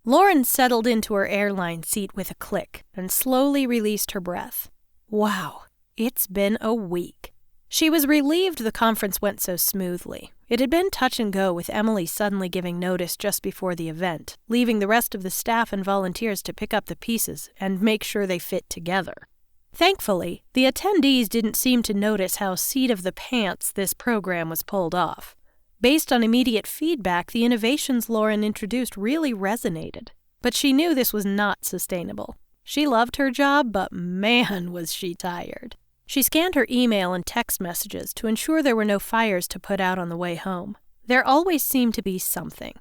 Lauren settled into her airline seat with a click and slowly released her breath. Wow, it's been a week. She was relieved the conference went so smoothly. It had been touch and go, with Emily suddenly giving notice just before the event, leaving the rest of the staff and volunteers to pick up the pieces and make sure they fit together. Thankfully, the attendees didn't seem to notice how seat of the pants this program was pulled off. Based on immediate feedback, the innovations Lauren introduced really resonated. But she knew this was not sustainable. She loved her job, but man, was she tired. She scanned her email and text messages to ensure there were no fires to put out on the way home. There always seemed to be something.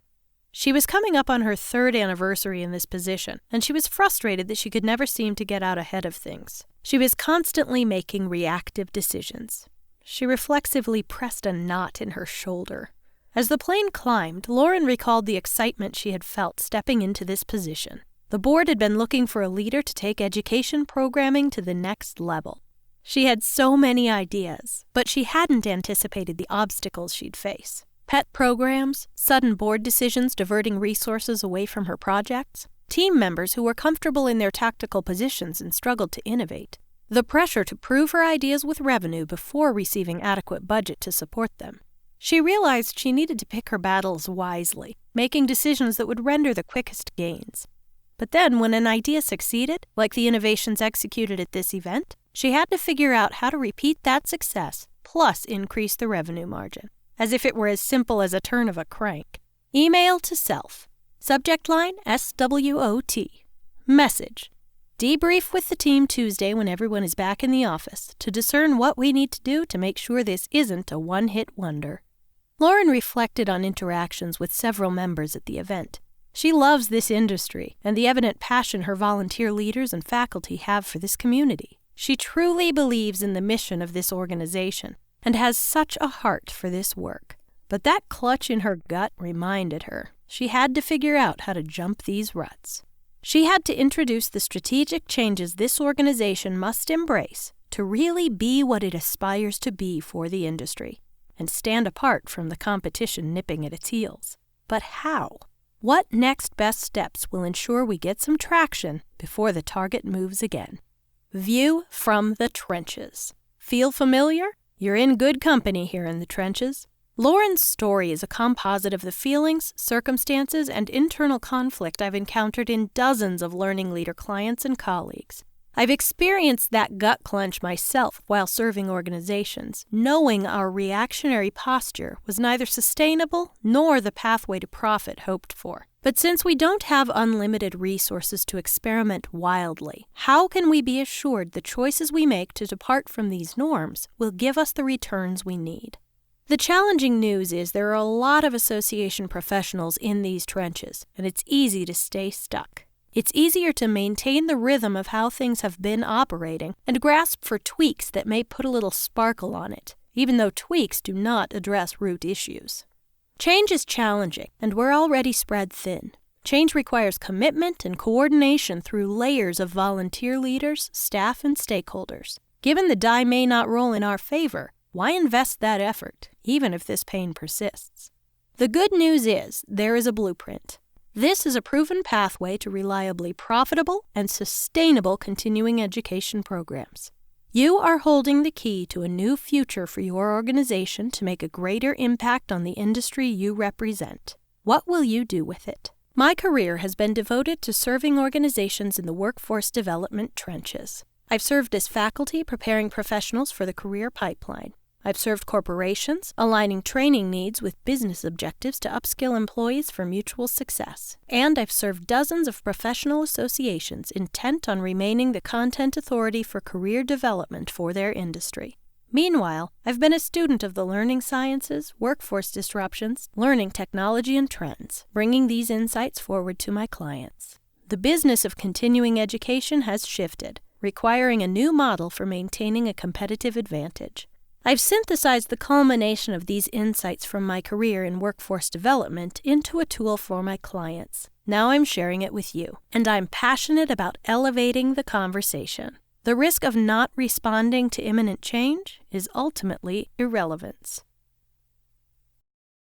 She was coming up on her 3rd anniversary in this position, and she was frustrated that she could never seem to get out ahead of things. She was constantly making reactive decisions. She reflexively pressed a knot in her shoulder. As the plane climbed, Lauren recalled the excitement she had felt stepping into this position. The board had been looking for a leader to take education programming to the next level. She had so many ideas, but she hadn't anticipated the obstacles she'd face. Pet programs, sudden board decisions diverting resources away from her projects, team members who were comfortable in their tactical positions and struggled to innovate, the pressure to prove her ideas with revenue before receiving adequate budget to support them. She realized she needed to pick her battles wisely, making decisions that would render the quickest gains. But then, when an idea succeeded, like the innovations executed at this event, she had to figure out how to repeat that success, plus increase the revenue margin, as if it were as simple as a turn of a crank. Email to self. Subject line, SWOT. Message. Debrief with the team Tuesday when everyone is back in the office to discern what we need to do to make sure this isn't a one-hit wonder. Lauren reflected on interactions with several members at the event. She loves this industry and the evident passion her volunteer leaders and faculty have for this community. She truly believes in the mission of this organization and has such a heart for this work. But that clutch in her gut reminded her she had to figure out how to jump these ruts. She had to introduce the strategic changes this organization must embrace to really be what it aspires to be for the industry and stand apart from the competition nipping at its heels. But how? What next best steps will ensure we get some traction before the target moves again? View from the trenches. Feel familiar? You're in good company here in the trenches. Lauren's story is a composite of the feelings, circumstances, and internal conflict I've encountered in dozens of learning leader clients and colleagues. I've experienced that gut clench myself while serving organizations, knowing our reactionary posture was neither sustainable nor the pathway to profit hoped for. But since we don't have unlimited resources to experiment wildly, how can we be assured the choices we make to depart from these norms will give us the returns we need? The challenging news is there are a lot of association professionals in these trenches, and it's easy to stay stuck. It's easier to maintain the rhythm of how things have been operating and grasp for tweaks that may put a little sparkle on it, even though tweaks do not address root issues. Change is challenging, and we're already spread thin. Change requires commitment and coordination through layers of volunteer leaders, staff, and stakeholders. Given the die may not roll in our favor, why invest that effort, even if this pain persists? The good news is there is a blueprint. This is a proven pathway to reliably profitable and sustainable continuing education programs. You are holding the key to a new future for your organization to make a greater impact on the industry you represent. What will you do with it? My career has been devoted to serving organizations in the workforce development trenches. I've served as faculty preparing professionals for the career pipeline. I've served corporations, aligning training needs with business objectives to upskill employees for mutual success. And I've served dozens of professional associations intent on remaining the content authority for career development for their industry. Meanwhile, I've been a student of the learning sciences, workforce disruptions, learning technology, and trends, bringing these insights forward to my clients. The business of continuing education has shifted, requiring a new model for maintaining a competitive advantage. I've synthesized the culmination of these insights from my career in workforce development into a tool for my clients. Now I'm sharing it with you, and I'm passionate about elevating the conversation. The risk of not responding to imminent change is ultimately irrelevance.